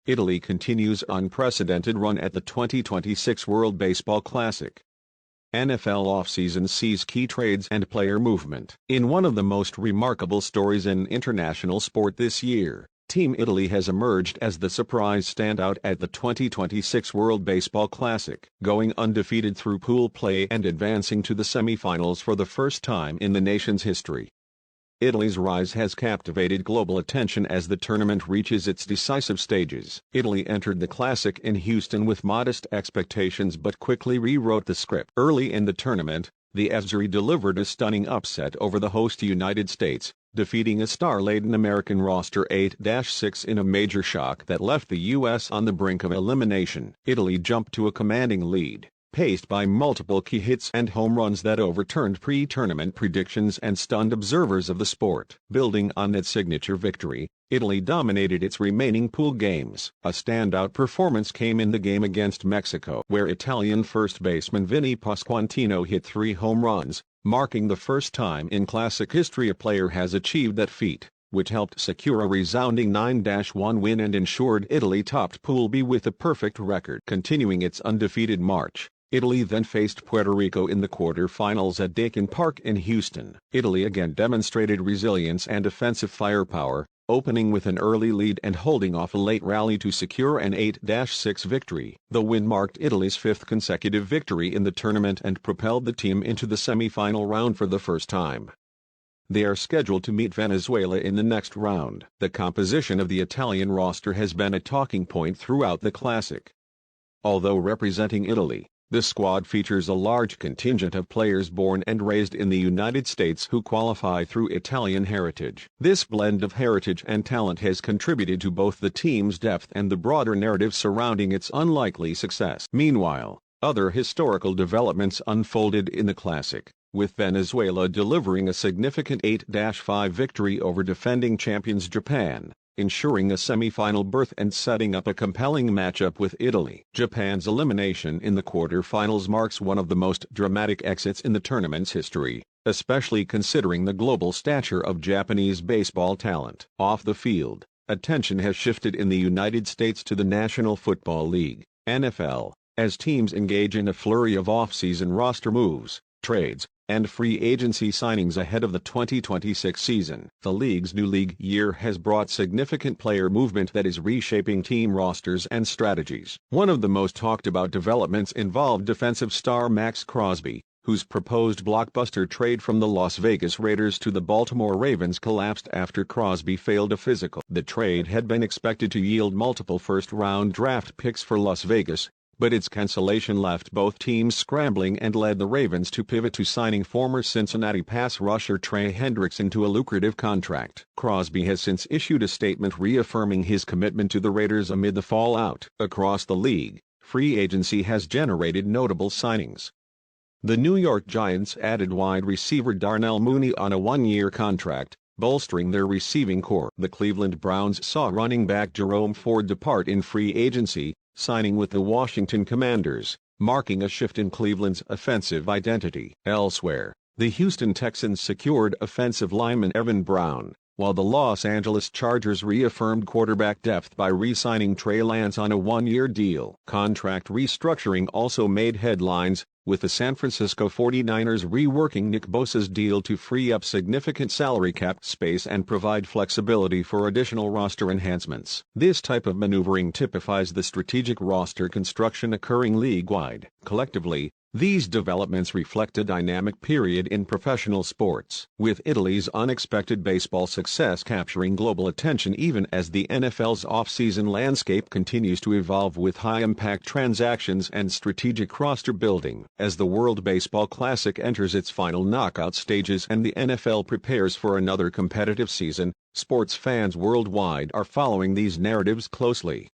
Italy continues unprecedented run at the 2026 World Baseball Classic. NFL offseason sees key trades and player movement. In one of the most remarkable stories in international sport this year, Team Italy has emerged as the surprise standout at the 2026 World Baseball Classic, going undefeated through pool play and advancing to the semifinals for the first time in the nation's history. Italy's rise has captivated global attention as the tournament reaches its decisive stages. Italy entered the Classic in Houston with modest expectations but quickly rewrote the script. Early in the tournament, the Azzurri delivered a stunning upset over the host United States, defeating a star-laden American roster 8-6 in a major shock that left the U.S. on the brink of elimination. Italy jumped to a commanding lead, paced by multiple key hits and home runs that overturned pre-tournament predictions and stunned observers of the sport. Building on its signature victory, Italy dominated its remaining pool games. A standout performance came in the game against Mexico, where Italian first baseman Vinny Pasquantino hit 3 home runs, marking the first time in Classic history a player has achieved that feat, which helped secure a resounding 9-1 win and ensured Italy topped Pool B with a perfect record. Continuing its undefeated march, Italy then faced Puerto Rico in the quarter-finals at Dakin Park in Houston. Italy again demonstrated resilience and offensive firepower, opening with an early lead and holding off a late rally to secure an 8-6 victory. The win marked Italy's 5th consecutive victory in the tournament and propelled the team into the semi-final round for the first time. They are scheduled to meet Venezuela in the next round. The composition of the Italian roster has been a talking point throughout the Classic. Although representing Italy, the squad features a large contingent of players born and raised in the United States who qualify through Italian heritage. This blend of heritage and talent has contributed to both the team's depth and the broader narrative surrounding its unlikely success. Meanwhile, other historical developments unfolded in the Classic, with Venezuela delivering a significant 8-5 victory over defending champions Japan, ensuring a semi-final berth and setting up a compelling matchup with Italy. Japan's elimination in the quarter-finals marks one of the most dramatic exits in the tournament's history, especially considering the global stature of Japanese baseball talent. Off the field, attention has shifted in the United States to the National Football League, NFL, as teams engage in a flurry of off-season roster moves, trades, and free agency signings ahead of the 2026 season. The league's new league year has brought significant player movement that is reshaping team rosters and strategies. One of the most talked about developments involved defensive star Max Crosby, whose proposed blockbuster trade from the Las Vegas Raiders to the Baltimore Ravens collapsed after Crosby failed a physical. The trade had been expected to yield multiple first-round draft picks for Las Vegas, but its cancellation left both teams scrambling and led the Ravens to pivot to signing former Cincinnati pass rusher Trey Hendrickson to a lucrative contract. Crosby has since issued a statement reaffirming his commitment to the Raiders amid the fallout. Across the league, free agency has generated notable signings. The New York Giants added wide receiver Darnell Mooney on a 1-year contract, bolstering their receiving core. The Cleveland Browns saw running back Jerome Ford depart in free agency, signing with the Washington Commanders, marking a shift in Cleveland's offensive identity. Elsewhere, the Houston Texans secured offensive lineman Evan Brown, while the Los Angeles Chargers reaffirmed quarterback depth by re-signing Trey Lance on a 1-year deal. Contract restructuring also made headlines, with the San Francisco 49ers reworking Nick Bosa's deal to free up significant salary cap space and provide flexibility for additional roster enhancements. This type of maneuvering typifies the strategic roster construction occurring league-wide. Collectively, these developments reflect a dynamic period in professional sports, with Italy's unexpected baseball success capturing global attention even as the NFL's off-season landscape continues to evolve with high-impact transactions and strategic roster building. As the World Baseball Classic enters its final knockout stages and the NFL prepares for another competitive season, sports fans worldwide are following these narratives closely.